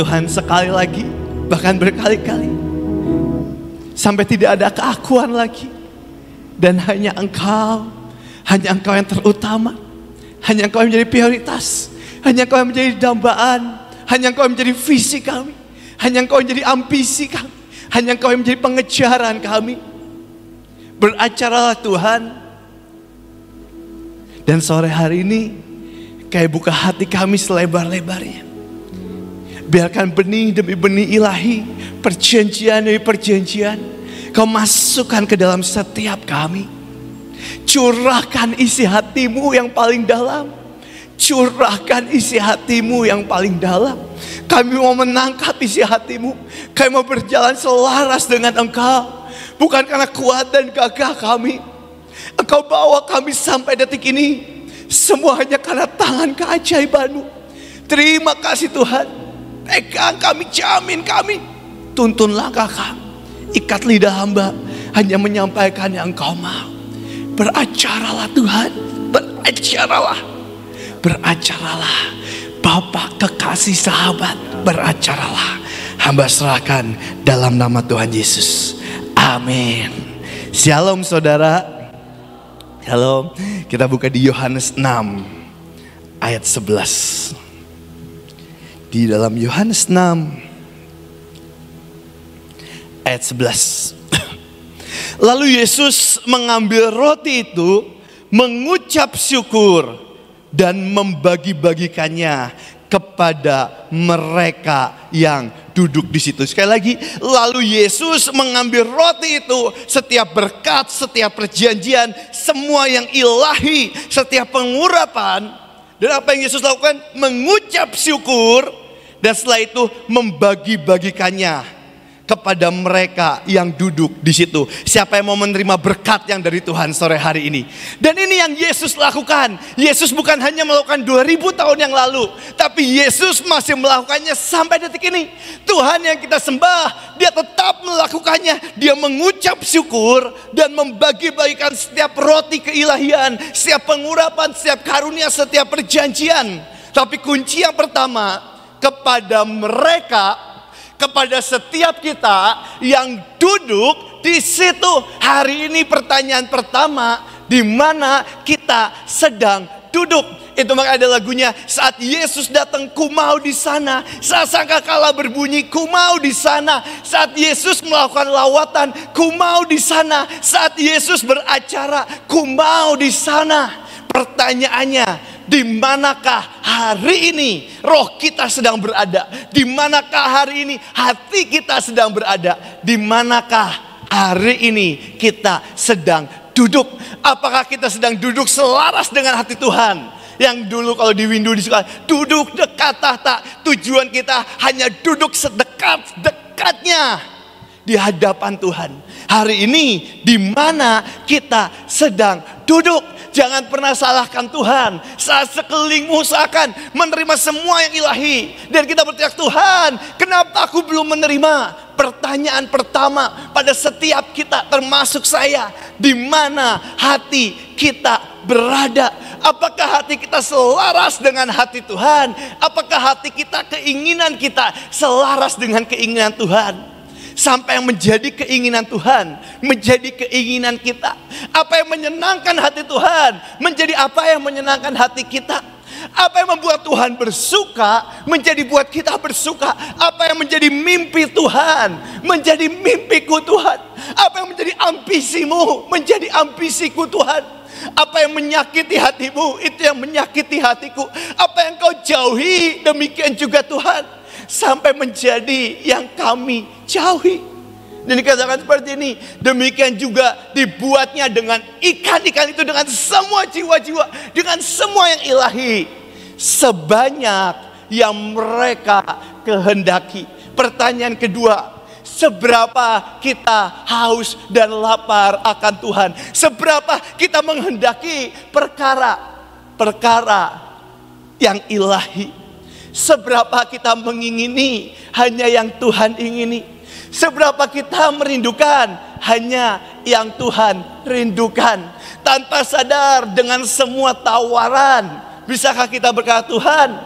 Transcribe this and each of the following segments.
Tuhan sekali lagi, bahkan berkali-kali, sampai tidak ada keakuan lagi. Dan hanya Engkau yang terutama, hanya Engkau yang menjadi prioritas, hanya Engkau yang menjadi dambaan, hanya Engkau yang menjadi visi kami, hanya Engkau yang menjadi ambisi kami, hanya Engkau yang menjadi pengejaran kami. Beracaralah Tuhan. Dan sore hari ini, kayak buka hati kami selebar-lebarnya. Biarkan benih demi benih ilahi, perjanjian demi perjanjian, Kau masukkan ke dalam setiap kami. Curahkan isi hatimu yang paling dalam. Curahkan isi hatimu yang paling dalam. Kami mau menangkap isi hatimu. Kami mau berjalan selaras dengan Engkau. Bukan karena kuat dan gagah kami. Engkau bawa kami sampai detik ini. Semua hanya karena tangan keajaiban-Mu. Terima kasih Tuhan. Pegang kami, jamin kami. Tuntun langkah kami. Ikat lidah hamba. Hanya menyampaikan yang Engkau mau. Beracaralah Tuhan. Beracaralah. Beracaralah. Bapa kekasih sahabat, beracaralah. Hamba serahkan dalam nama Tuhan Yesus. Amin. Shalom saudara. Shalom. Kita buka di Yohanes 6 ayat 11. Di dalam Yohanes 6 ayat 11. Lalu Yesus mengambil roti itu, mengucap syukur dan membagi-bagikannya kepada mereka yang duduk di situ. Sekali lagi, lalu Yesus mengambil roti itu, setiap berkat, setiap perjanjian, semua yang ilahi, setiap pengurapan. Dan apa yang Yesus lakukan? Mengucap syukur dan setelah itu membagi-bagikannya kepada mereka yang duduk di situ. Siapa yang mau menerima berkat yang dari Tuhan sore hari ini? Dan ini yang Yesus lakukan. Yesus bukan hanya melakukan 2000 tahun yang lalu, tapi Yesus masih melakukannya sampai detik ini. Tuhan yang kita sembah, Dia tetap melakukannya. Dia mengucap syukur dan membagi-bagikan setiap roti keilahian, setiap pengurapan, setiap karunia, setiap perjanjian. Tapi kunci yang pertama, kepada mereka, kepada setiap kita yang duduk di situ. Hari ini pertanyaan pertama, di mana kita sedang duduk? Itu maka ada lagunya, saat Yesus datang ku mau di sana, saat sangkakala berbunyi ku mau di sana, saat Yesus melakukan lawatan ku mau di sana, saat Yesus beracara ku mau di sana. Pertanyaannya, di manakah hari ini roh kita sedang berada? Di manakah hari ini hati kita sedang berada? Di manakah hari ini kita sedang duduk? Apakah kita sedang duduk selaras dengan hati Tuhan? Yang dulu kalau di Windu di sekolah, duduk dekat tahta. Tujuan kita hanya duduk sedekat-dekatnya di hadapan Tuhan. Hari ini di mana kita sedang duduk? Jangan pernah salahkan Tuhan. Saat sekelilingmu seakan menerima semua yang ilahi, dan kita berteriak, Tuhan, kenapa aku belum menerima? Pertanyaan pertama pada setiap kita, termasuk saya, di mana hati kita berada? Apakah hati kita selaras dengan hati Tuhan? Apakah hati kita, keinginan kita selaras dengan keinginan Tuhan? Sampai yang menjadi keinginan Tuhan menjadi keinginan kita. Apa yang menyenangkan hati Tuhan menjadi apa yang menyenangkan hati kita. Apa yang membuat Tuhan bersuka menjadi buat kita bersuka. Apa yang menjadi mimpi Tuhan menjadi mimpiku Tuhan. Apa yang menjadi ambisimu menjadi ambisiku Tuhan. Apa yang menyakiti hatimu, itu yang menyakiti hatiku. Apa yang kau jauhi, demikian juga Tuhan. Sampai menjadi yang kami jauhi. Dan dikatakan seperti ini, demikian juga dibuatnya dengan ikan-ikan itu, dengan semua jiwa-jiwa, dengan semua yang ilahi, sebanyak yang mereka kehendaki. Pertanyaan kedua, seberapa kita haus dan lapar akan Tuhan? Seberapa kita menghendaki perkara-perkara yang ilahi? Seberapa kita mengingini hanya yang Tuhan ingini? Seberapa kita merindukan hanya yang Tuhan rindukan? Tanpa sadar dengan semua tawaran, bisakah kita berkata, Tuhan,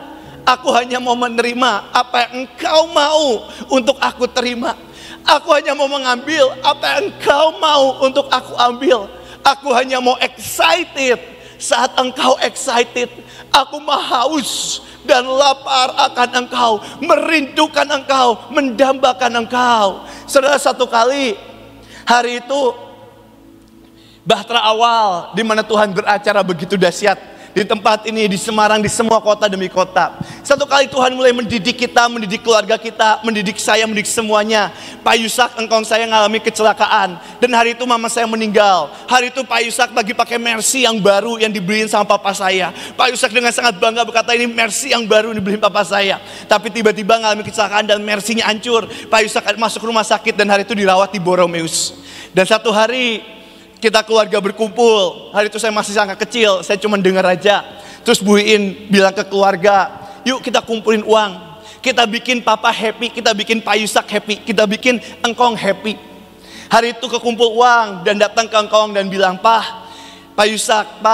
Aku hanya mau menerima apa yang Engkau mau untuk aku terima. Aku hanya mau mengambil apa yang Engkau mau untuk aku ambil. Aku hanya mau excited saat Engkau excited. Aku mau haus dan lapar akan Engkau, merindukan Engkau, mendambakan Engkau. Saudara, satu kali hari itu bahtera awal di mana Tuhan beracara begitu dahsyat. Di tempat ini, di Semarang, di semua kota demi kota. Satu kali Tuhan mulai mendidik kita, mendidik keluarga kita, mendidik saya, mendidik semuanya. Pak Yusak, engkong saya mengalami kecelakaan. Dan hari itu mama saya meninggal. Hari itu Pak Yusak lagi pakai Mercy yang baru yang dibeliin sama papa saya. Pak Yusak dengan sangat bangga berkata, ini Mercy yang baru dibeliin papa saya. Tapi tiba-tiba mengalami kecelakaan dan Mercy-nya hancur. Pak Yusak masuk rumah sakit dan hari itu dirawat di Borromeus. Dan satu hari kita keluarga berkumpul. Hari itu saya masih sangat kecil, saya cuma dengar aja. Terus Bu Iin bilang ke keluarga, yuk kita kumpulin uang. Kita bikin papa happy, kita bikin Pak Yusak happy, kita bikin engkong happy. Hari itu kekumpul uang dan datang ke engkong dan bilang, Pak Yusak,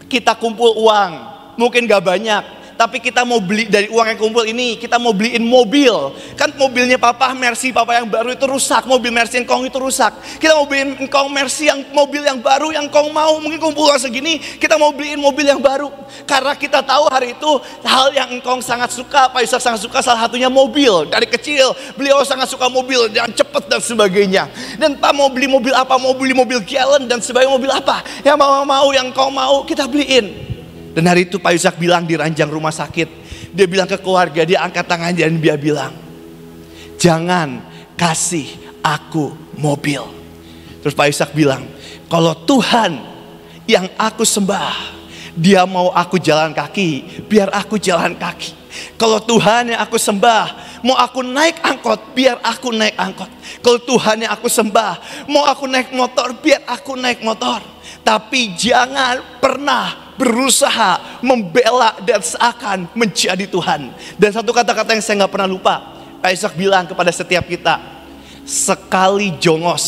kita kumpul uang. Mungkin gak banyak, tapi kita mau beli dari uang yang kumpul ini, kita mau beliin mobil. Kan mobilnya papa Mercy, papa yang baru itu rusak. Mobil Mercy engkong itu rusak. Kita mau beliin engkong Mercy yang mobil yang baru yang engkong mau. Mungkin kumpul uang segini, kita mau beliin mobil yang baru. Karena kita tahu hari itu hal yang engkong sangat suka, Pak Yusak sangat suka, salah satunya mobil. Dari kecil beliau sangat suka mobil yang cepat dan sebagainya. Dan Pak mau beli mobil apa? Mau beli mobil Gallon dan sebagainya. Mobil apa? Yang mau, yang engkong mau, kita beliin. Dan hari itu Pak Yusak bilang di ranjang rumah sakit, dia bilang ke keluarga, dia angkat tangan dan dia bilang, jangan kasih aku mobil. Terus Pak Yusak bilang, kalau Tuhan yang aku sembah, dia mau aku jalan kaki, biar aku jalan kaki. Kalau Tuhan yang aku sembah, mau aku naik angkot, biar aku naik angkot. Kalau Tuhan yang aku sembah, mau aku naik motor, biar aku naik motor. Tapi jangan pernah berusaha membela dan seakan menjadi Tuhan. Dan satu kata-kata yang saya gak pernah lupa, Pak Yusak bilang kepada setiap kita, sekali jongos,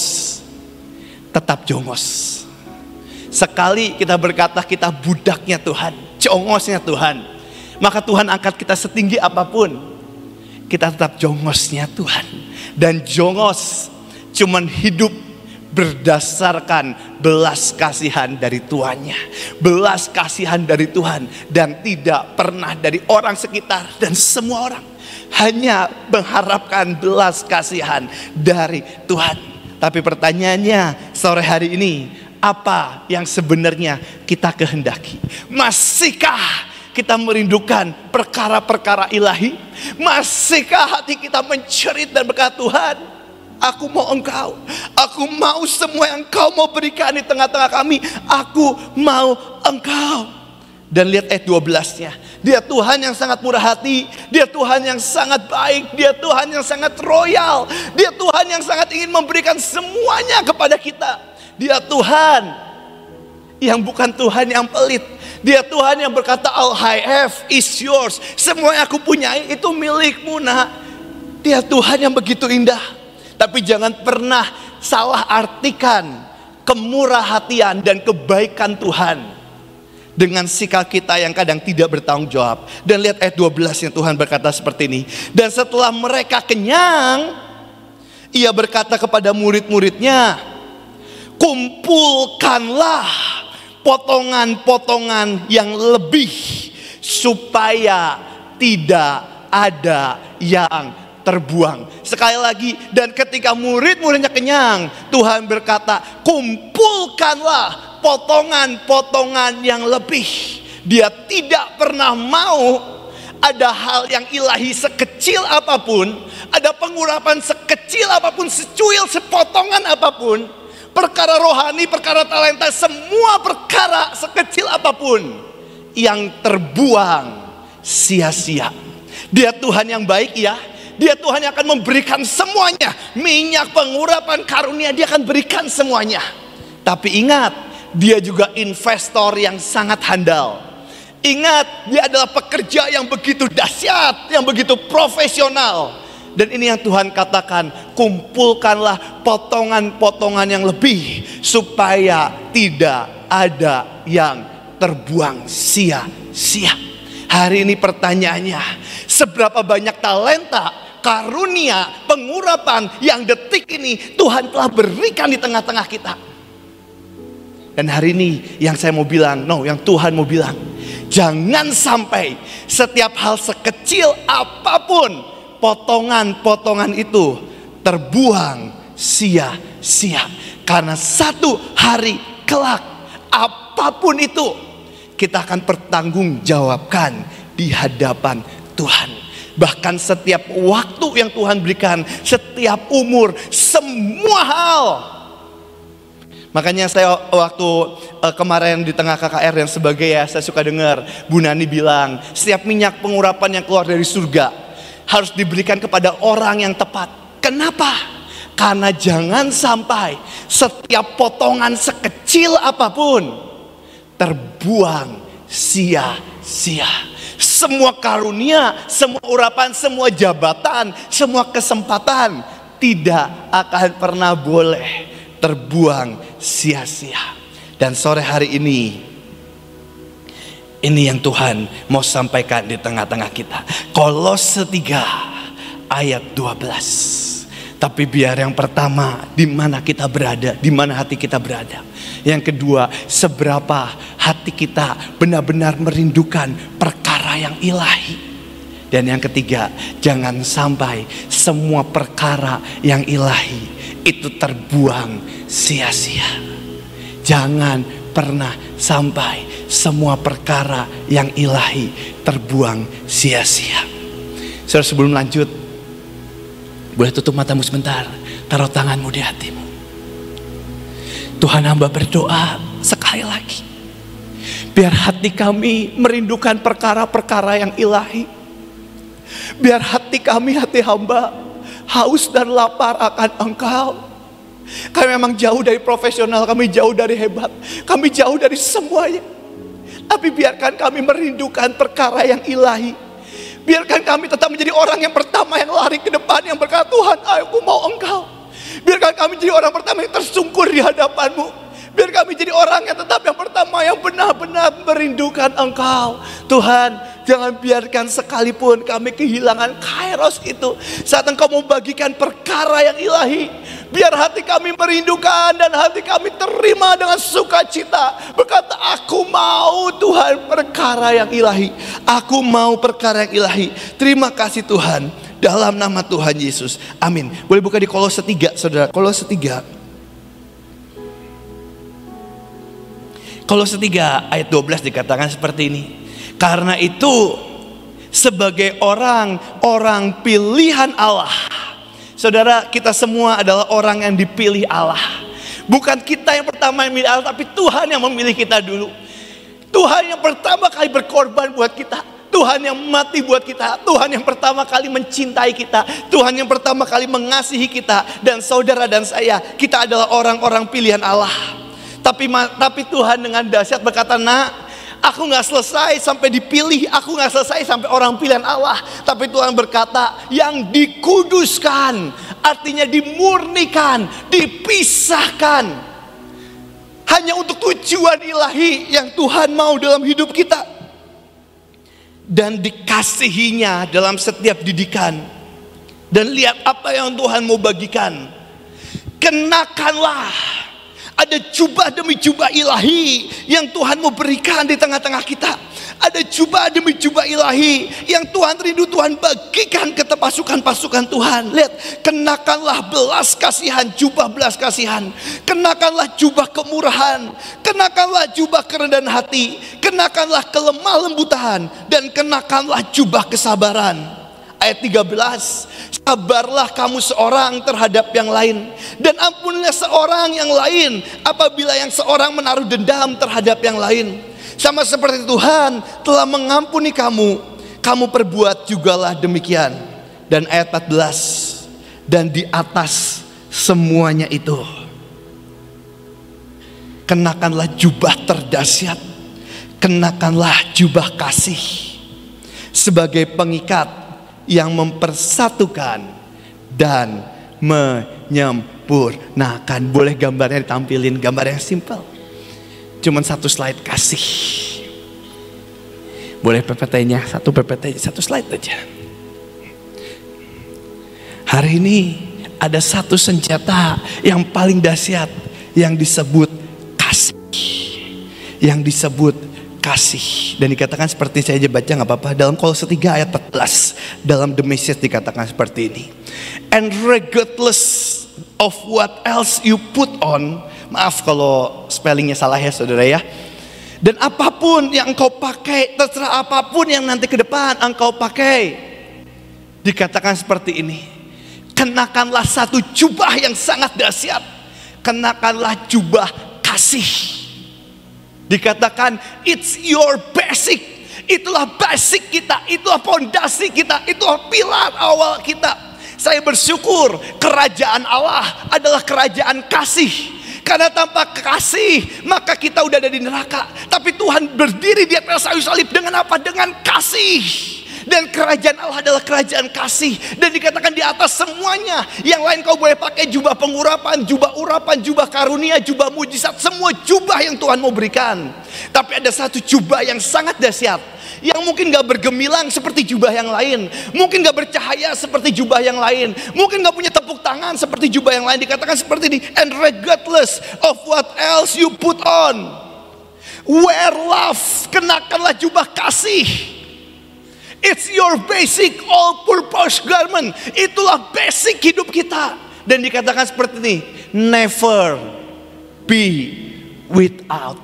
tetap jongos. Sekali kita berkata kita budaknya Tuhan, jongosnya Tuhan, maka Tuhan angkat kita setinggi apapun, kita tetap jongosnya Tuhan. Dan jongos cuman hidup berdasarkan belas kasihan dari tuannya, belas kasihan dari Tuhan, dan tidak pernah dari orang sekitar dan semua orang, hanya mengharapkan belas kasihan dari Tuhan. Tapi pertanyaannya sore hari ini, apa yang sebenarnya kita kehendaki? Masihkah kita merindukan perkara-perkara ilahi? Masihkah hati kita mencerit dan berkata, Tuhan, aku mau Engkau, aku mau semua yang Engkau mau berikan di tengah-tengah kami, aku mau Engkau. Dan lihat ayat 12-nya, dia Tuhan yang sangat murah hati, dia Tuhan yang sangat baik, dia Tuhan yang sangat royal, dia Tuhan yang sangat ingin memberikan semuanya kepada kita. Dia Tuhan yang bukan Tuhan yang pelit, dia Tuhan yang berkata, all I have is yours, semua yang aku punyai itu milikmu nak. Dia Tuhan yang begitu indah. Tapi jangan pernah salah artikan kemurahhatian dan kebaikan Tuhan dengan sikap kita yang kadang tidak bertanggung jawab. Dan lihat ayat 12 yang Tuhan berkata seperti ini. Dan setelah mereka kenyang, ia berkata kepada murid-muridnya, kumpulkanlah potongan-potongan yang lebih, supaya tidak ada yang terbuang. Sekali lagi, dan ketika murid-muridnya kenyang, Tuhan berkata, kumpulkanlah potongan-potongan yang lebih. Dia tidak pernah mau ada hal yang ilahi sekecil apapun, ada pengurapan sekecil apapun, secuil, sepotongan apapun, perkara rohani, perkara talenta, semua perkara sekecil apapun yang terbuang sia-sia. Dia Tuhan yang baik, ya. Dia Tuhan yang akan memberikan semuanya. Minyak, pengurapan, karunia, dia akan berikan semuanya. Tapi ingat, dia juga investor yang sangat handal. Ingat, dia adalah pekerja yang begitu dahsyat, yang begitu profesional. Dan ini yang Tuhan katakan, kumpulkanlah potongan-potongan yang lebih, supaya tidak ada yang terbuang sia-sia. Hari ini pertanyaannya, seberapa banyak talenta, karunia, pengurapan yang detik ini Tuhan telah berikan di tengah-tengah kita. Dan hari ini yang saya mau bilang, yang Tuhan mau bilang, jangan sampai setiap hal sekecil apapun, potongan-potongan itu terbuang sia-sia. Karena satu hari kelak, apapun itu kita akan pertanggungjawabkan di hadapan Tuhan. Bahkan setiap waktu yang Tuhan berikan, setiap umur, semua hal. Makanya saya waktu kemarin di tengah KKR dan sebagainya, saya suka dengar Bu Nani bilang, setiap minyak pengurapan yang keluar dari surga harus diberikan kepada orang yang tepat. Kenapa? Karena jangan sampai setiap potongan sekecil apapun terbuang sia-sia. Semua karunia, semua urapan, semua jabatan, semua kesempatan tidak akan pernah boleh terbuang sia-sia. Dan sore hari ini yang Tuhan mau sampaikan di tengah-tengah kita. Kolose 3 ayat 12. Tapi biar yang pertama, di mana kita berada, di mana hati kita berada. Yang kedua, seberapa hati kita benar-benar merindukan perkara yang ilahi. Dan yang ketiga, jangan sampai semua perkara yang ilahi itu terbuang sia-sia. Jangan pernah sampai semua perkara yang ilahi terbuang sia-sia. Saudara, sebelum lanjut, boleh tutup matamu sebentar, taruh tanganmu di hatimu. Tuhan, hamba berdoa sekali lagi, biar hati kami merindukan perkara-perkara yang ilahi. Biar hati kami, hati hamba, haus dan lapar akan Engkau. Kami memang jauh dari profesional, kami jauh dari hebat, kami jauh dari semuanya. Tapi biarkan kami merindukan perkara yang ilahi. Biarkan kami tetap menjadi orang yang pertama yang lari ke depan, yang berkata, Tuhan, aku mau Engkau. Biarkan kami jadi orang pertama yang tersungkur di hadapan-Mu. Biar kami jadi orang yang tetap yang pertama yang benar-benar merindukan Engkau. Tuhan, jangan biarkan sekalipun kami kehilangan kairos itu saat Engkau mau bagikan perkara yang ilahi. Biar hati kami merindukan dan hati kami terima dengan sukacita. Berkata, aku mau Tuhan perkara yang ilahi. Aku mau perkara yang ilahi. Terima kasih Tuhan. Dalam nama Tuhan Yesus. Amin. Boleh buka di Kolose 3, saudara. Kolose 3. Kolose 3 ayat 12 dikatakan seperti ini. Karena itu sebagai orang pilihan Allah. Saudara, kita semua adalah orang yang dipilih Allah. Bukan kita yang pertama yang memilih Allah, tapi Tuhan yang memilih kita dulu. Tuhan yang pertama kali berkorban buat kita. Tuhan yang mati buat kita. Tuhan yang pertama kali mencintai kita. Tuhan yang pertama kali mengasihi kita. Dan saudara dan saya, kita adalah orang-orang pilihan Allah. Tapi Tuhan dengan dahsyat berkata, nak, aku gak selesai sampai dipilih. Aku gak selesai sampai orang pilihan Allah. Tapi Tuhan berkata, yang dikuduskan, artinya dimurnikan, dipisahkan, hanya untuk tujuan ilahi yang Tuhan mau dalam hidup kita. Dan dikasihinya dalam setiap didikan. Dan lihat apa yang Tuhan mau bagikan. Kenakanlah. Ada jubah demi jubah ilahi yang Tuhan mau berikan di tengah-tengah kita. Ada jubah demi jubah ilahi yang Tuhan rindu Tuhan bagikan ke pasukan-pasukan Tuhan. Lihat, kenakanlah belas kasihan, jubah belas kasihan. Kenakanlah jubah kemurahan. Kenakanlah jubah kerendahan hati. Kenakanlah kelemah lembutan. Dan kenakanlah jubah kesabaran. Ayat 13, sabarlah kamu seorang terhadap yang lain, dan ampunilah seorang yang lain apabila yang seorang menaruh dendam terhadap yang lain. Sama seperti Tuhan telah mengampuni kamu, kamu perbuat jugalah demikian. Dan ayat 14, dan di atas semuanya itu, kenakanlah jubah terdahsyat, kenakanlah jubah kasih sebagai pengikat yang mempersatukan dan menyempurnakan. Boleh gambarnya ditampilin, gambar yang simple. Cuman satu slide kasih. Boleh PPT-nya, satu PPT, satu slide aja. Hari ini ada satu senjata yang paling dahsyat yang disebut kasih. Yang disebut kasih. Dan dikatakan seperti saya aja baca gak apa-apa. Dalam Kolose 3 ayat 14. Dalam The Message dikatakan seperti ini. And regardless of what else you put on. Maaf kalau spellingnya salah ya saudara ya. Dan apapun yang engkau pakai, terserah apapun yang nanti ke depan engkau pakai. Dikatakan seperti ini. Kenakanlah satu jubah yang sangat dahsyat. Kenakanlah jubah kasih. Dikatakan it's your basic. Itulah basic kita, itulah fondasi kita, itulah pilar awal kita. Saya bersyukur kerajaan Allah adalah kerajaan kasih. Karena tanpa kasih maka kita udah ada di neraka. Tapi Tuhan berdiri di atas kayu salib dengan apa? Dengan kasih. Dan kerajaan Allah adalah kerajaan kasih. Dan dikatakan di atas semuanya. Yang lain kau boleh pakai jubah pengurapan, jubah urapan, jubah karunia, jubah mujizat. Semua jubah yang Tuhan mau berikan. Tapi ada satu jubah yang sangat dahsyat, yang mungkin gak bergemilang seperti jubah yang lain. Mungkin gak bercahaya seperti jubah yang lain. Mungkin gak punya tepuk tangan seperti jubah yang lain. Dikatakan seperti ini. And regardless of what else you put on, wear love. Kenakanlah jubah kasih. It's your basic all purpose garment. Itulah basic hidup kita. Dan dikatakan seperti ini. Never be without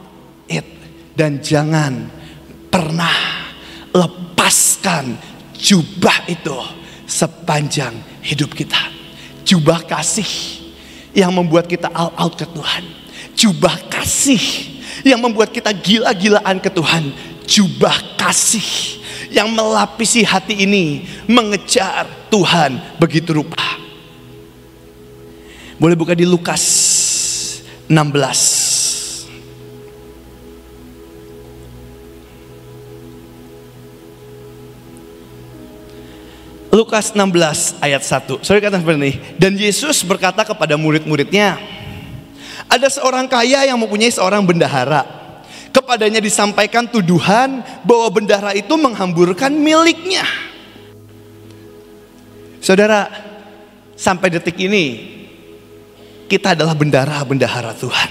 it. Dan jangan pernah lepaskan jubah itu sepanjang hidup kita. Jubah kasih yang membuat kita all out ke Tuhan. Jubah kasih yang membuat kita gila-gilaan ke Tuhan. Jubah kasih yang melapisi hati ini mengejar Tuhan begitu rupa. Boleh buka di Lukas 16. Lukas 16 ayat 1. Sorry kata seperti ini. Dan Yesus berkata kepada murid-muridnya, ada seorang kaya yang mempunyai seorang bendahara. Kepadanya disampaikan tuduhan bahwa bendahara itu menghamburkan miliknya. Saudara, sampai detik ini kita adalah bendahara-bendahara Tuhan.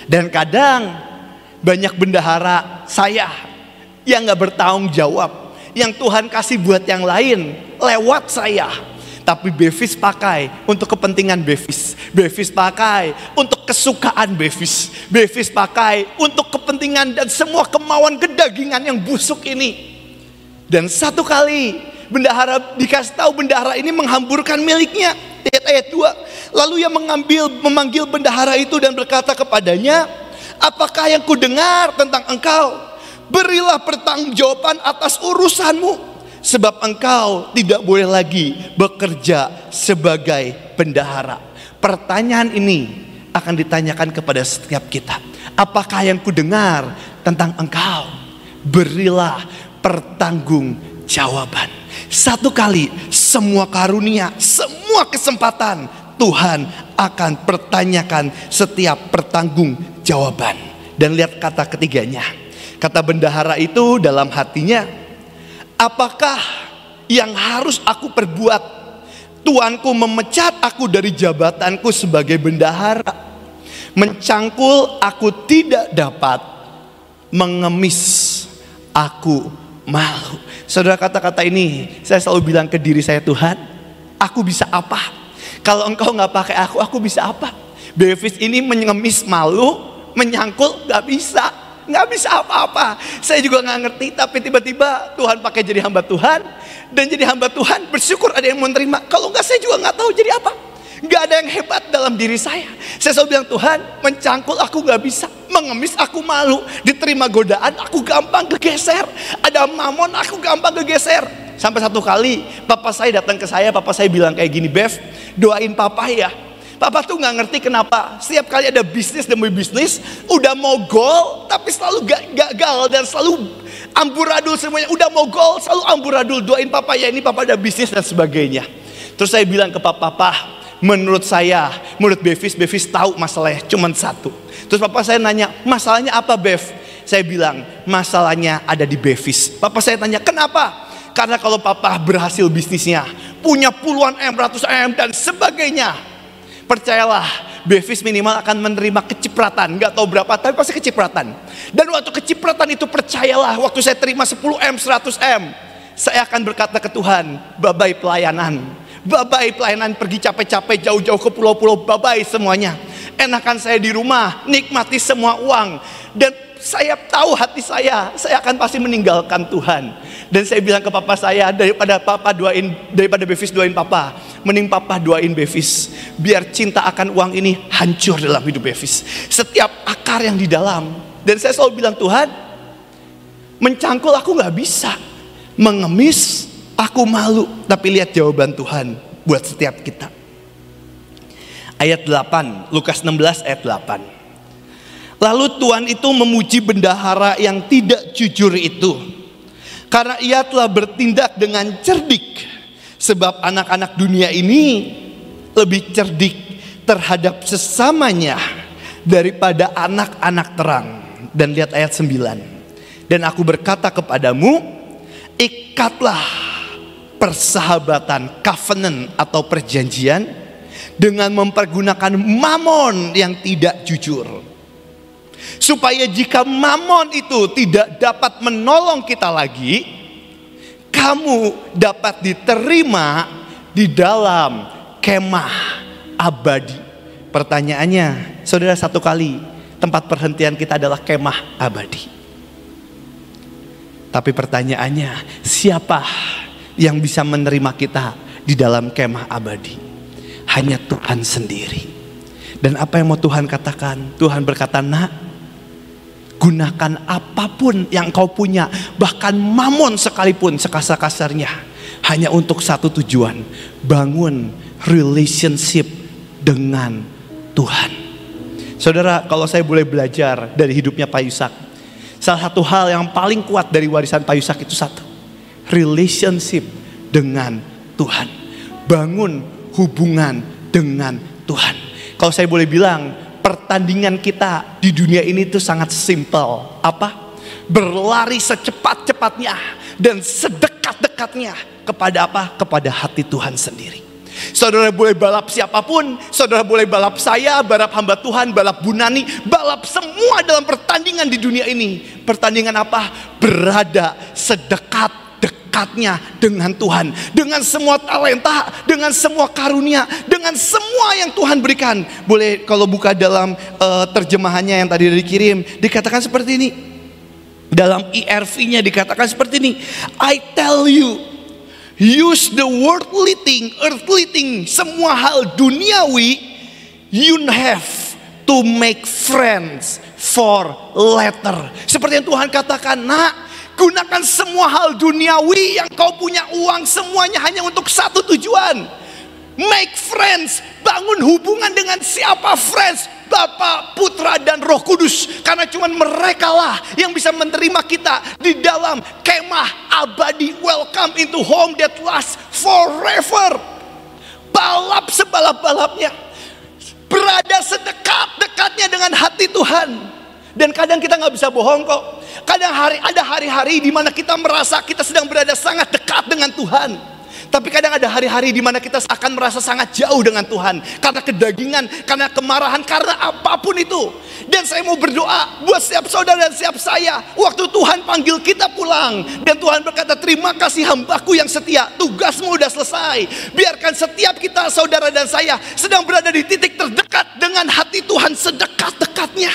Dan kadang banyak bendahara saya yang gak bertanggung jawab, yang Tuhan kasih buat yang lain lewat saya. Tapi Bevis pakai untuk kepentingan Bevis. Bevis pakai untuk kesukaan Bevis. Bevis pakai untuk kepentingan dan semua kemauan kedagingan yang busuk ini. Dan satu kali bendahara dikasih tahu bendahara ini menghamburkan miliknya. Ayat 2. Lalu ia memanggil bendahara itu dan berkata kepadanya, apakah yang kudengar tentang engkau? Berilah pertanggungjawaban atas urusanmu. Sebab engkau tidak boleh lagi bekerja sebagai bendahara. Pertanyaan ini akan ditanyakan kepada setiap kita. Apakah yang kudengar tentang engkau? Berilah pertanggungjawaban. Satu kali semua karunia, semua kesempatan Tuhan akan pertanyakan setiap pertanggungjawaban. Dan lihat kata ketiganya. Kata bendahara itu dalam hatinya, apakah yang harus aku perbuat? Tuanku memecat aku dari jabatanku sebagai bendahara. Mencangkul aku tidak dapat, mengemis aku malu. Saudara, kata-kata ini saya selalu bilang ke diri saya, Tuhan, aku bisa apa? Kalau engkau gak pakai aku bisa apa? Bevis ini mengemis malu, menyangkul gak bisa. Nggak bisa apa-apa. Saya juga nggak ngerti, tapi tiba-tiba Tuhan pakai jadi hamba Tuhan. Dan jadi hamba Tuhan bersyukur ada yang mau menerima. Kalau nggak, saya juga nggak tahu jadi apa. Nggak ada yang hebat dalam diri saya. Saya selalu bilang, Tuhan, mencangkul aku nggak bisa, mengemis aku malu, diterima godaan aku gampang kegeser, ada mamon aku gampang kegeser. Sampai satu kali papa saya datang ke saya, papa saya bilang kayak gini, Bev, doain papa ya. Papa tuh gak ngerti kenapa setiap kali ada bisnis demi bisnis, udah mau goal tapi selalu gagal dan selalu amburadul semuanya. Udah mau goal selalu amburadul. Doain papa ya, ini papa ada bisnis dan sebagainya. Terus saya bilang ke papa, menurut saya, menurut Bevis tahu masalahnya cuma satu. Terus papa saya nanya, masalahnya apa Bev? Saya bilang, masalahnya ada di Bevis. Papa saya tanya, kenapa? Karena kalau papa berhasil bisnisnya, punya puluhan M, ratus M dan sebagainya, percayalah, Bevis minimal akan menerima kecipratan. Gak tahu berapa, tapi pasti kecipratan. Dan waktu kecipratan itu, percayalah, waktu saya terima 10 M, 100 M, saya akan berkata ke Tuhan, bye-bye pelayanan. Bye-bye pelayanan, pergi capek-capek jauh-jauh ke pulau-pulau, bye-bye semuanya. Enakan saya di rumah, nikmati semua uang. Dan saya tahu hati saya akan pasti meninggalkan Tuhan. Dan saya bilang ke papa saya, daripada Bevis doain papa, mending papa doain Bevis. Biar cinta akan uang ini hancur dalam hidup Bevis. Setiap akar yang di dalam. Dan saya selalu bilang, Tuhan, mencangkul aku gak bisa, mengemis aku malu. Tapi lihat jawaban Tuhan buat setiap kita. Ayat 8, Lukas 16 ayat 8. Lalu Tuhan itu memuji bendahara yang tidak jujur itu, karena ia telah bertindak dengan cerdik. Sebab anak-anak dunia ini lebih cerdik terhadap sesamanya daripada anak-anak terang. Dan lihat ayat 9. Dan aku berkata kepadamu, ikatlah persahabatan, covenant atau perjanjian, dengan mempergunakan mamon yang tidak jujur. Supaya jika mamon itu tidak dapat menolong kita lagi, kamu dapat diterima di dalam kemah abadi. Pertanyaannya, saudara, satu kali tempat perhentian kita adalah kemah abadi. Tapi pertanyaannya, siapa yang bisa menerima kita di dalam kemah abadi? Hanya Tuhan sendiri. Dan apa yang mau Tuhan katakan? Tuhan berkata, nak, gunakan apapun yang kau punya, bahkan mamon sekalipun sekasar-kasarnya, hanya untuk satu tujuan, bangun relationship dengan Tuhan. Saudara, kalau saya boleh belajar dari hidupnya Pak Yusak, salah satu hal yang paling kuat dari warisan Pak Yusak itu satu, relationship dengan Tuhan. Bangun hubungan dengan Tuhan. Kalau saya boleh bilang, pertandingan kita di dunia ini tuh sangat simpel. Apa? Berlari secepat-cepatnya dan sedekat-dekatnya kepada apa? Kepada hati Tuhan sendiri. Saudara boleh balap siapapun, saudara boleh balap saya, balap hamba Tuhan, balap Bu Nani, balap semua dalam pertandingan di dunia ini. Pertandingan apa? Berada sedekat-dekatnya dengan Tuhan, dengan semua talenta, dengan semua karunia, dengan semua yang Tuhan berikan. Boleh kalau buka dalam terjemahannya yang tadi dikirim, dikatakan seperti ini. Dalam ERV-nya dikatakan seperti ini, I tell you, use the worldly thing, earthly thing, semua hal duniawi, you have to make friends for later. Seperti yang Tuhan katakan, nak, gunakan semua hal duniawi yang kau punya, uang, semuanya hanya untuk satu tujuan. Make friends, bangun hubungan dengan siapa? Friends, Bapa, Putra, dan Roh Kudus. Karena cuma mereka lah yang bisa menerima kita di dalam kemah abadi. Welcome into home that lasts forever. Balap sebalap-balapnya, berada sedekat-dekatnya dengan hati Tuhan. Dan kadang kita gak bisa bohong kok. Kadang ada hari-hari di mana kita merasa kita sedang berada sangat dekat dengan Tuhan. Tapi kadang ada hari-hari di mana kita akan merasa sangat jauh dengan Tuhan. Karena kedagingan, karena kemarahan, karena apapun itu. Dan saya mau berdoa buat setiap saudara dan setiap saya. Waktu Tuhan panggil kita pulang, dan Tuhan berkata, terima kasih hambaku yang setia, tugasmu udah selesai. Biarkan setiap kita, saudara dan saya, sedang berada di titik terdekat dengan hati Tuhan, sedekat-dekatnya.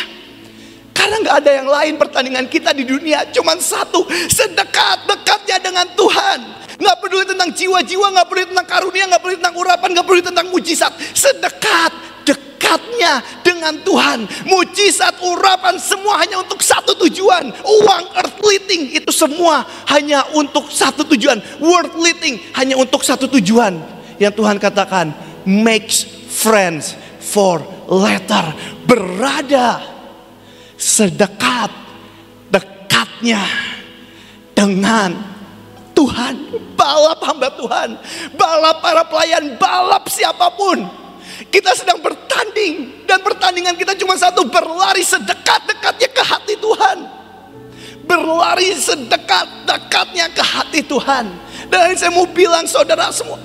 Karena gak ada yang lain. Pertandingan kita di dunia cuma satu, sedekat-dekatnya dengan Tuhan. Gak peduli tentang jiwa-jiwa, gak peduli tentang karunia, gak peduli tentang urapan, gak peduli tentang mujizat. Sedekat-dekatnya dengan Tuhan. Mujizat, urapan, semua hanya untuk satu tujuan. Uang, earthly thing, itu semua hanya untuk satu tujuan. Worldly thing, hanya untuk satu tujuan. Yang Tuhan katakan, makes friends for later. Berada sedekat-dekatnya dengan Tuhan. Balap hamba Tuhan, balap para pelayan, balap siapapun. Kita sedang bertanding, dan pertandingan kita cuma satu, berlari sedekat-dekatnya ke hati Tuhan. berlari sedekat-dekatnya ke hati Tuhan. Dan saya mau bilang saudara semua,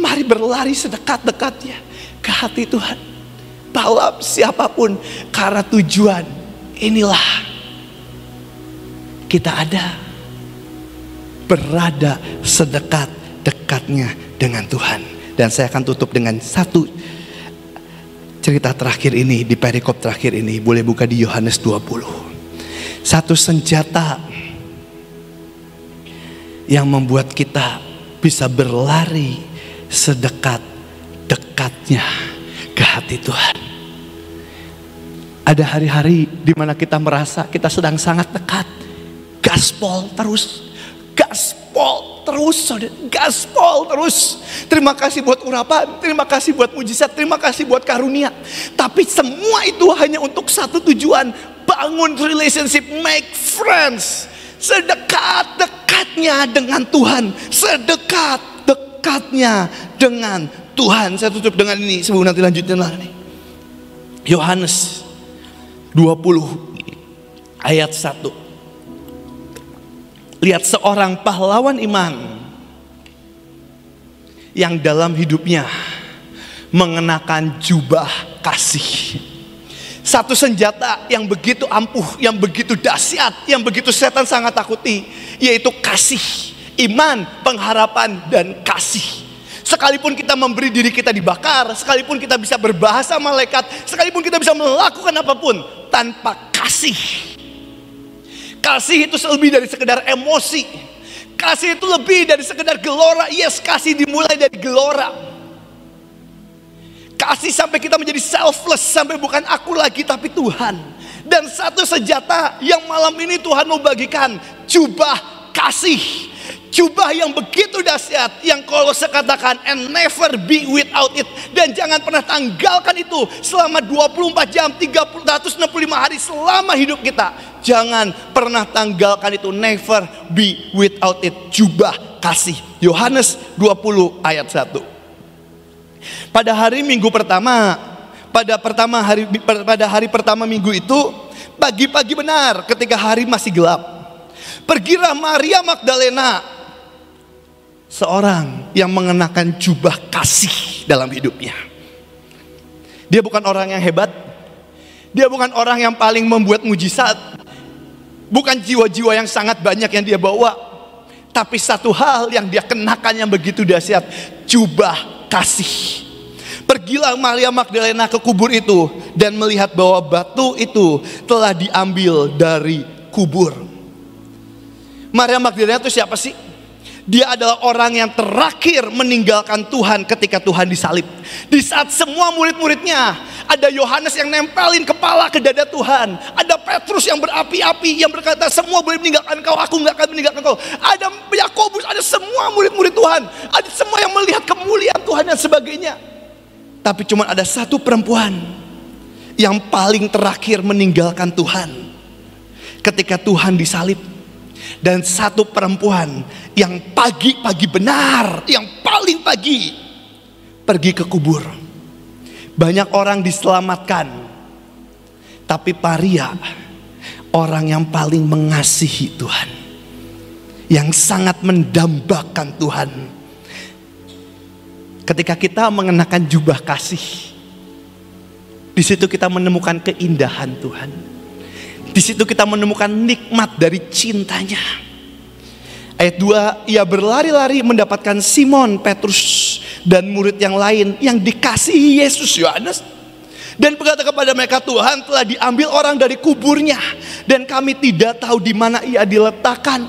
mari berlari sedekat-dekatnya ke hati Tuhan. Balap siapapun, karena tujuan inilah kita ada, berada sedekat-dekatnya dengan Tuhan. Dan saya akan tutup dengan satu cerita terakhir ini, di perikop terakhir ini. Boleh buka di Yohanes 20. Satu senjata yang membuat kita bisa berlari sedekat-dekatnya ke hati Tuhan. Ada hari-hari di mana kita merasa kita sedang sangat dekat. Gaspol terus, gaspol terus, saudara, gaspol terus. Terima kasih buat urapan, terima kasih buat mujizat, terima kasih buat karunia. Tapi semua itu hanya untuk satu tujuan, bangun relationship, make friends. Sedekat-dekatnya dengan Tuhan, sedekat-dekatnya dengan Tuhan. Saya tutup dengan ini sebelum nanti lanjutin lagi. Yohanes 20 ayat 1. Lihat seorang pahlawan iman yang dalam hidupnya mengenakan jubah kasih. Satu senjata yang begitu ampuh, yang begitu dahsyat, yang begitu setan sangat takuti, yaitu kasih, iman, pengharapan, dan kasih. Sekalipun kita memberi diri kita dibakar, sekalipun kita bisa berbahasa malaikat, sekalipun kita bisa melakukan apapun tanpa kasih. Kasih itu lebih dari sekedar emosi. Kasih itu lebih dari sekedar gelora. Yes, kasih dimulai dari gelora. Kasih sampai kita menjadi selfless, sampai bukan aku lagi tapi Tuhan. Dan satu senjata yang malam ini Tuhan mau bagikan, jubah kasih. Jubah yang begitu dahsyat, yang Kolose katakan, and never be without it. Dan jangan pernah tanggalkan itu selama 24 jam, 365 hari selama hidup kita. Jangan pernah tanggalkan itu, never be without it. Jubah kasih. Yohanes 20 ayat 1. Pada hari minggu pertama, pada hari pertama minggu itu, pagi-pagi benar ketika hari masih gelap, pergilah Maria Magdalena, seorang yang mengenakan jubah kasih dalam hidupnya. Dia bukan orang yang hebat, dia bukan orang yang paling membuat mujizat, bukan jiwa-jiwa yang sangat banyak yang dia bawa, tapi satu hal yang dia kenakan yang begitu dahsyat, jubah kasih. Pergilah Maria Magdalena ke kubur itu dan melihat bahwa batu itu telah diambil dari kubur. Maria Magdalena itu siapa sih? Dia adalah orang yang terakhir meninggalkan Tuhan ketika Tuhan disalib. Di saat semua murid-muridnya, ada Yohanes yang nempelin kepala ke dada Tuhan, ada Petrus yang berapi-api yang berkata, semua boleh meninggalkan kau, aku gak akan meninggalkan kau. Ada Yakobus, ada semua murid-murid Tuhan, ada semua yang melihat kemuliaan Tuhan dan sebagainya. Tapi cuma ada satu perempuan yang paling terakhir meninggalkan Tuhan ketika Tuhan disalib. Dan satu perempuan yang pagi-pagi benar, yang paling pagi pergi ke kubur. Banyak orang diselamatkan, tapi Maria orang yang paling mengasihi Tuhan, yang sangat mendambakan Tuhan. Ketika kita mengenakan jubah kasih, di situ kita menemukan keindahan Tuhan. Di situ kita menemukan nikmat dari cintanya. Ayat 2, ia berlari-lari mendapatkan Simon, Petrus, dan murid yang lain yang dikasihi Yesus, Yohanes. Dan berkata kepada mereka, Tuhan telah diambil orang dari kuburnya, dan kami tidak tahu di mana ia diletakkan.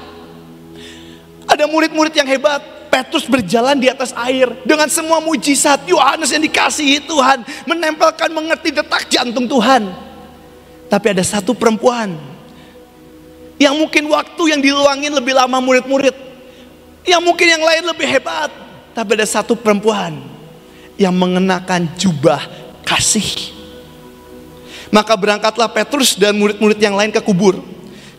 Ada murid-murid yang hebat. Petrus berjalan di atas air dengan semua mujizat. Yohanes yang dikasihi Tuhan, menempelkan, mengerti detak jantung Tuhan. Tapi ada satu perempuan yang mungkin waktu yang diluangin lebih lama murid-murid, yang mungkin yang lain lebih hebat. Tapi ada satu perempuan yang mengenakan jubah kasih. Maka berangkatlah Petrus dan murid-murid yang lain ke kubur.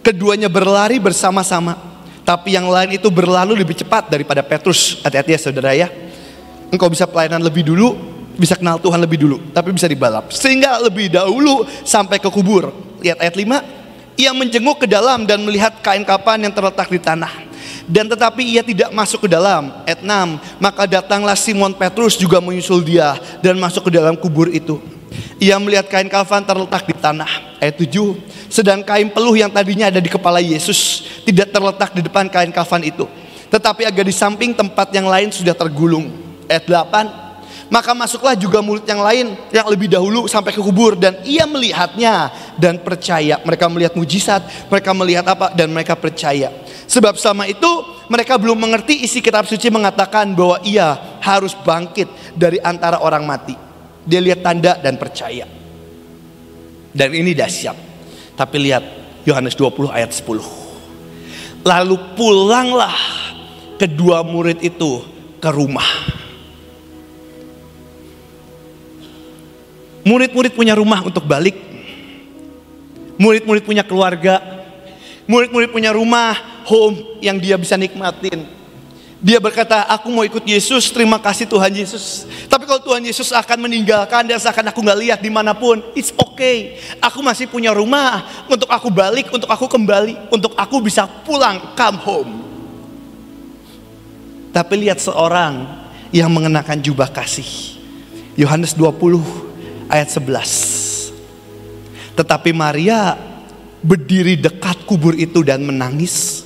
Keduanya berlari bersama-sama, tapi yang lain itu berlalu lebih cepat daripada Petrus. Hati-hati ya saudara ya. Engkau bisa pelayanan lebih dulu, bisa kenal Tuhan lebih dulu, tapi bisa dibalap sehingga lebih dahulu sampai ke kubur. Lihat ayat 5. Ia menjenguk ke dalam dan melihat kain kafan yang terletak di tanah. Dan tetapi ia tidak masuk ke dalam. Ayat 6, maka datanglah Simon Petrus juga menyusul dia dan masuk ke dalam kubur itu. Ia melihat kain kafan terletak di tanah. Ayat 7, sedang kain peluh yang tadinya ada di kepala Yesus tidak terletak di depan kain kafan itu, tetapi agak di samping tempat yang lain sudah tergulung. Ayat 8, maka masuklah juga murid yang lain yang lebih dahulu sampai ke kubur, dan ia melihatnya dan percaya. Mereka melihat mujizat, mereka melihat apa, dan mereka percaya. Sebab selama itu mereka belum mengerti isi kitab suci mengatakan bahwa ia harus bangkit dari antara orang mati. Dia lihat tanda dan percaya. Dan ini dahsyat. Tapi lihat Yohanes 20 ayat 10. Lalu pulanglah kedua murid itu ke rumah. Murid-murid punya rumah untuk balik. Murid-murid punya keluarga. Murid-murid punya rumah, home yang dia bisa nikmatin. Dia berkata, aku mau ikut Yesus, terima kasih Tuhan Yesus. Tapi kalau Tuhan Yesus akan meninggalkan dan seakan aku gak lihat dimanapun, it's okay. Aku masih punya rumah untuk aku balik, untuk aku kembali, untuk aku bisa pulang, come home. Tapi lihat seorang yang mengenakan jubah kasih. Yohanes 20 ayat 11. Tetapi Maria berdiri dekat kubur itu dan menangis.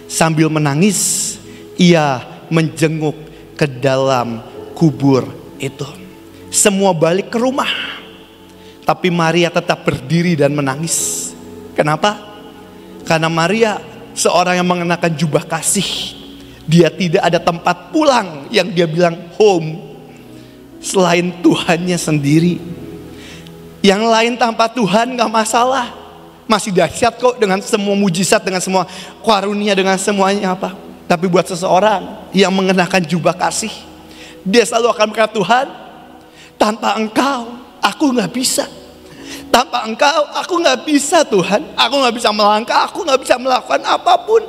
Sambil menangis, ia menjenguk ke dalam kubur itu. Semua balik ke rumah, tapi Maria tetap berdiri dan menangis. Kenapa? Karena Maria seorang yang mengenakan jubah kasih. Dia tidak ada tempat pulang yang dia bilang home selain Tuhannya sendiri. Yang lain tanpa Tuhan gak masalah, masih dahsyat kok dengan semua mujizat, dengan semua karunia, dengan semuanya apa. Tapi buat seseorang yang mengenakan jubah kasih, dia selalu akan berkata, Tuhan, tanpa Engkau aku gak bisa. Tanpa Engkau aku gak bisa Tuhan. Aku gak bisa melangkah, aku gak bisa melakukan apapun.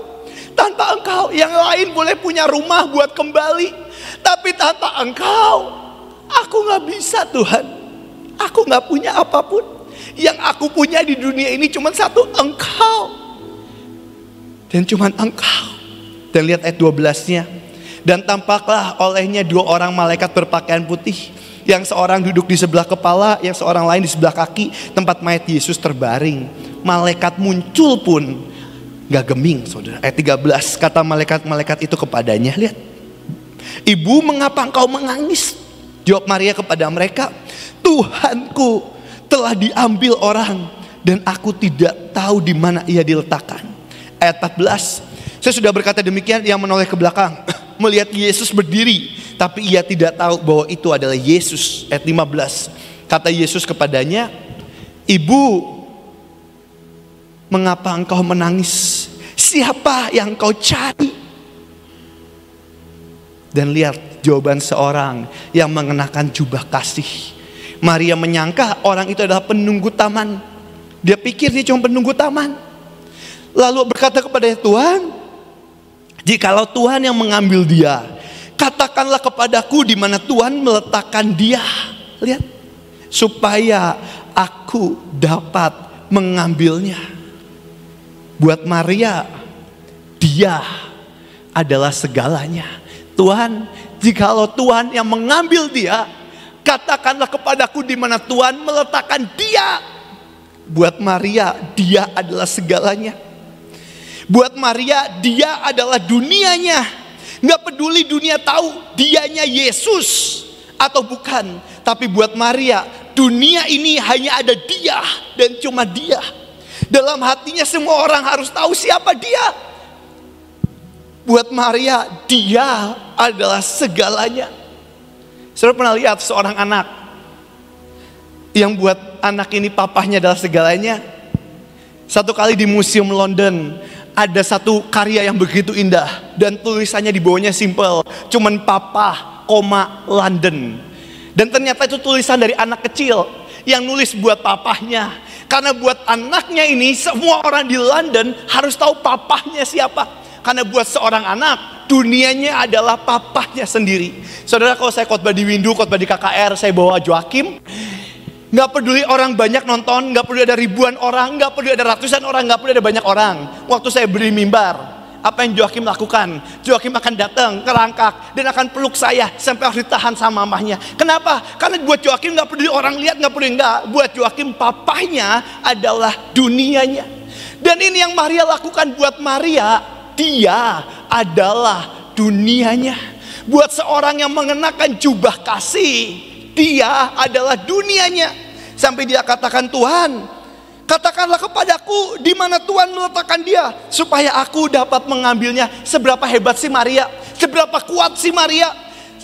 Tanpa Engkau yang lain boleh punya rumah buat kembali, tapi tanpa Engkau aku gak bisa Tuhan. Aku gak punya apapun. Yang aku punya di dunia ini cuma satu, Engkau. Dan cuma Engkau. Dan lihat ayat 12-nya. Dan tampaklah olehnya dua orang malaikat berpakaian putih, yang seorang duduk di sebelah kepala, yang seorang lain di sebelah kaki tempat mayat Yesus terbaring. Malaikat muncul pun gak geming, saudara. Ayat 13, kata malaikat-malaikat itu kepadanya, lihat, Ibu, mengapa engkau menangis? Jawab Maria kepada mereka, Tuhanku telah diambil orang, dan aku tidak tahu di mana ia diletakkan. Ayat 14, saya sudah berkata demikian, ia menoleh ke belakang, melihat Yesus berdiri, tapi ia tidak tahu bahwa itu adalah Yesus. Ayat 15, kata Yesus kepadanya, Ibu, mengapa engkau menangis? Siapa yang engkau cari? Dan lihat jawaban seorang yang mengenakan jubah kasih. Maria menyangka orang itu adalah penunggu taman. Dia pikir dia cuma penunggu taman. Lalu berkata kepada Tuhan, jikalau Tuhan yang mengambil dia, katakanlah kepadaku di mana Tuhan meletakkan dia. Lihat, supaya aku dapat mengambilnya. Buat Maria, dia adalah segalanya. Tuhan, jikalau Tuhan yang mengambil dia, katakanlah kepadaku di mana Tuhan meletakkan dia. Buat Maria, dia adalah segalanya. Buat Maria, dia adalah dunianya. Gak peduli dunia tahu dianya Yesus atau bukan. Tapi buat Maria, dunia ini hanya ada dia dan cuma dia. Dalam hatinya semua orang harus tahu siapa dia. Buat Maria, dia adalah segalanya. Saudara pernah lihat seorang anak yang buat anak ini papahnya adalah segalanya? Satu kali di Museum London ada satu karya yang begitu indah, dan tulisannya di bawahnya simple, cuman papa, London. Dan ternyata itu tulisan dari anak kecil yang nulis buat papahnya. Karena buat anaknya ini, semua orang di London harus tahu papahnya siapa. Karena buat seorang anak, dunianya adalah papahnya sendiri. Saudara, kalau saya khotbah di Windu, khotbah di KKR, saya bawa Joakim. Nggak peduli orang banyak nonton, nggak peduli ada ribuan orang, nggak peduli ada ratusan orang, nggak peduli ada banyak orang. Waktu saya beri mimbar, apa yang Joakim lakukan? Joakim akan datang, kerangkak, dan akan peluk saya sampai harus ditahan sama mamahnya. Kenapa? Karena buat Joakim nggak peduli orang lihat, nggak peduli enggak. Buat Joakim papahnya adalah dunianya. Dan ini yang Maria lakukan buat Maria, dia adalah dunianya. Buat seorang yang mengenakan jubah kasih, dia adalah dunianya. Sampai dia katakan, Tuhan, katakanlah kepadaku di mana Tuhan meletakkan dia, supaya aku dapat mengambilnya. Seberapa hebat sih Maria? Seberapa kuat sih Maria?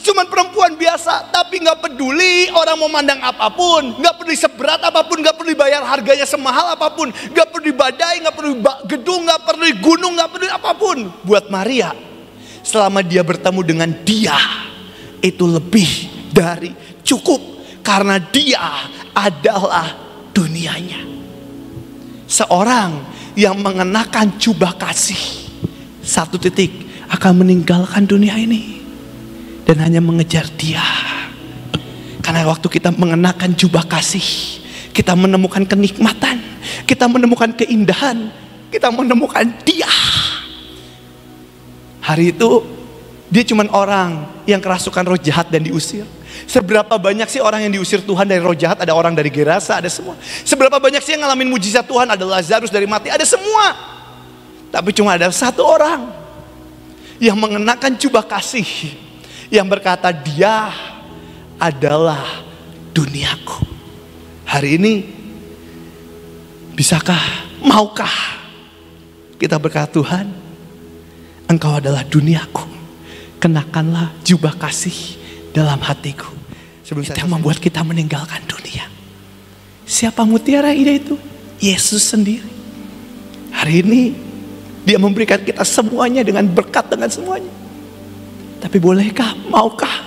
Cuman perempuan biasa, tapi gak peduli orang mau mandang apapun, gak peduli seberat apapun, gak peduli bayar harganya semahal apapun, gak peduli badai, gak peduli gedung, gak peduli gunung, gak peduli apapun. Buat Maria, selama dia bertemu dengan dia, itu lebih dari cukup, karena dia adalah dunianya. Seorang yang mengenakan jubah kasih, satu titik akan meninggalkan dunia ini dan hanya mengejar dia. Karena waktu kita mengenakan jubah kasih, kita menemukan kenikmatan, kita menemukan keindahan, kita menemukan dia. Hari itu dia cuma orang yang kerasukan roh jahat dan diusir. Seberapa banyak sih orang yang diusir Tuhan dari roh jahat? Ada orang dari Gerasa, ada semua. Seberapa banyak sih yang ngalamin mujizat Tuhan? Ada Lazarus dari mati, ada semua. Tapi cuma ada satu orang yang mengenakan jubah kasih, yang berkata, dia adalah duniaku. Hari ini, bisakah, maukah kita berkata, Tuhan, Engkau adalah duniaku, kenakanlah jubah kasih dalam hatiku. Itu yang membuat kita meninggalkan dunia. Siapa mutiara indah itu? Yesus sendiri. Hari ini dia memberikan kita semuanya dengan berkat, dengan semuanya. Tapi bolehkah, maukah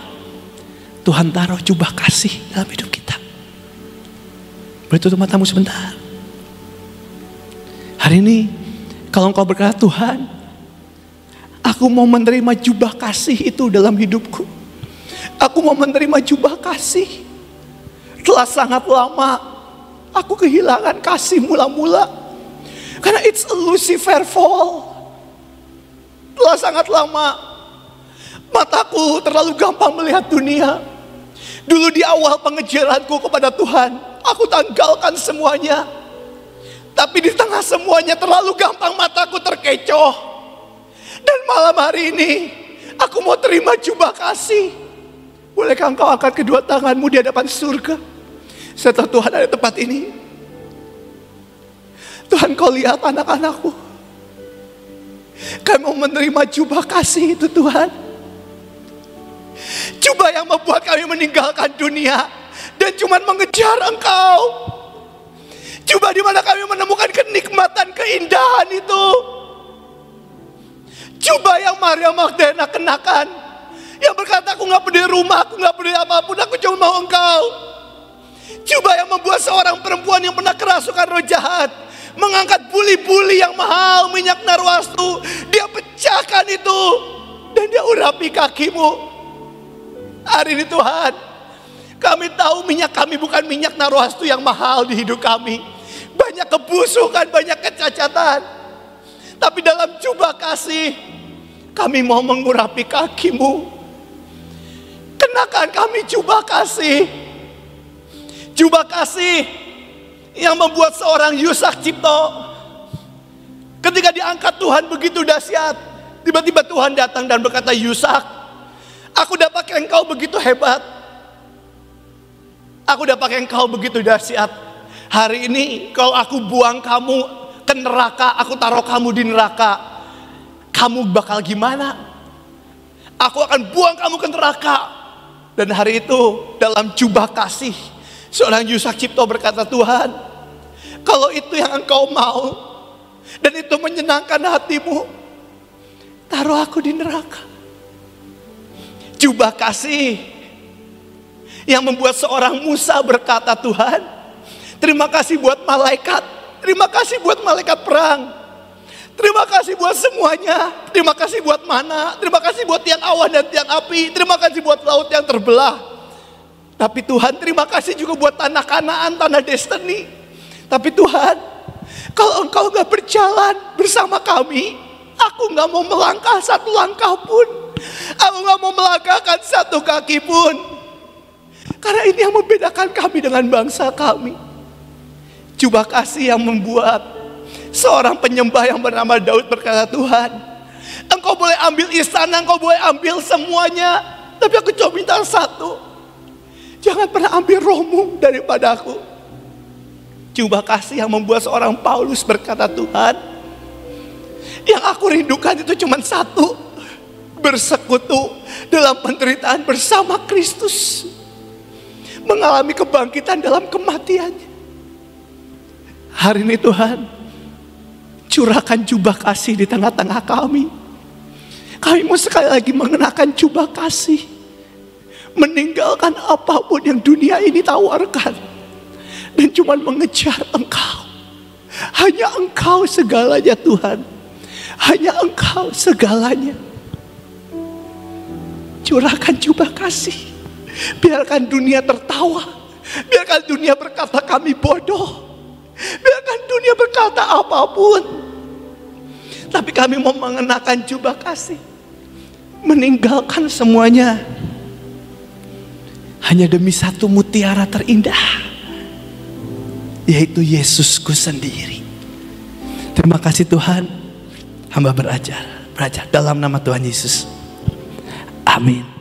Tuhan taruh jubah kasih dalam hidup kita? Boleh tutup matamu sebentar. Hari ini kalau engkau berkata, Tuhan, aku mau menerima jubah kasih itu dalam hidupku. Aku mau menerima jubah kasih. Telah sangat lama aku kehilangan kasih mula-mula. Karena it's a Lucifer fall. Telah sangat lama mataku terlalu gampang melihat dunia. Dulu di awal pengejaranku kepada Tuhan, aku tanggalkan semuanya. Tapi di tengah semuanya terlalu gampang mataku terkecoh. Dan malam hari ini aku mau terima jubah kasih. Bolehkah engkau angkat kedua tanganmu di hadapan surga? Setelah Tuhan ada tempat ini. Tuhan, kau lihat anak-anakku. Kami mau menerima jubah kasih itu, Tuhan. Jubah yang membuat kami meninggalkan dunia dan cuma mengejar Engkau. Jubah di mana kami menemukan kenikmatan, keindahan itu. Jubah yang Maria Magdalena kenakan, yang berkata, aku gak peduli rumah, aku gak peduli apapun, aku cuma mau Engkau. Jubah yang membuat seorang perempuan yang pernah kerasukan roh jahat mengangkat buli-buli yang mahal, minyak narwastu. Dia pecahkan itu dan dia urapi kakimu. Hari ini Tuhan, kami tahu minyak kami bukan minyak narwastu yang mahal di hidup kami. Banyak kebusukan, banyak kecacatan. Tapi dalam jubah kasih, kami mau mengurapi kakimu. Kenakan kami jubah kasih. Jubah kasih yang membuat seorang Yusak Cipto, ketika diangkat Tuhan begitu dahsyat, tiba-tiba Tuhan datang dan berkata, Yusak, aku udah pakai engkau begitu hebat. Aku udah pakai engkau begitu dahsyat. Hari ini kalau aku buang kamu ke neraka, aku taruh kamu di neraka, kamu bakal gimana? Aku akan buang kamu ke neraka. Dan hari itu dalam jubah kasih, seorang Yusak Cipto berkata, Tuhan, kalau itu yang engkau mau dan itu menyenangkan hatimu, taruh aku di neraka. Jubah kasih yang membuat seorang Musa berkata, Tuhan, terima kasih buat malaikat, terima kasih buat malaikat perang, terima kasih buat semuanya, terima kasih buat mana, terima kasih buat tiang awan dan tiang api, terima kasih buat laut yang terbelah. Tapi Tuhan, terima kasih juga buat tanah Kanaan, tanah destiny. Tapi Tuhan, kalau Engkau gak berjalan bersama kami, aku gak mau melangkah satu langkah pun. Aku gak mau melangkahkan satu kaki pun. Karena ini yang membedakan kami dengan bangsa kami. Jubah kasih yang membuat seorang penyembah yang bernama Daud berkata, Tuhan, Engkau boleh ambil istana, Engkau boleh ambil semuanya, tapi aku cuma minta satu. Jangan pernah ambil rohmu daripadaku. Jubah kasih yang membuat seorang Paulus berkata, Tuhan, yang aku rindukan itu cuma satu, bersekutu dalam penderitaan bersama Kristus, mengalami kebangkitan dalam kematiannya. Hari ini Tuhan, curahkan jubah kasih di tengah-tengah kami. Kami mau sekali lagi mengenakan jubah kasih, meninggalkan apapun yang dunia ini tawarkan, dan cuma mengejar Engkau. Hanya Engkau segalanya Tuhan. Hanya Engkau segalanya. Curahkan jubah kasih. Biarkan dunia tertawa. Biarkan dunia berkata kami bodoh. Biarkan dunia berkata apapun. Tapi kami mau mengenakan jubah kasih, meninggalkan semuanya hanya demi satu mutiara terindah, yaitu Yesusku sendiri. Terima kasih Tuhan. Hamba belajar dalam nama Tuhan Yesus. Amin.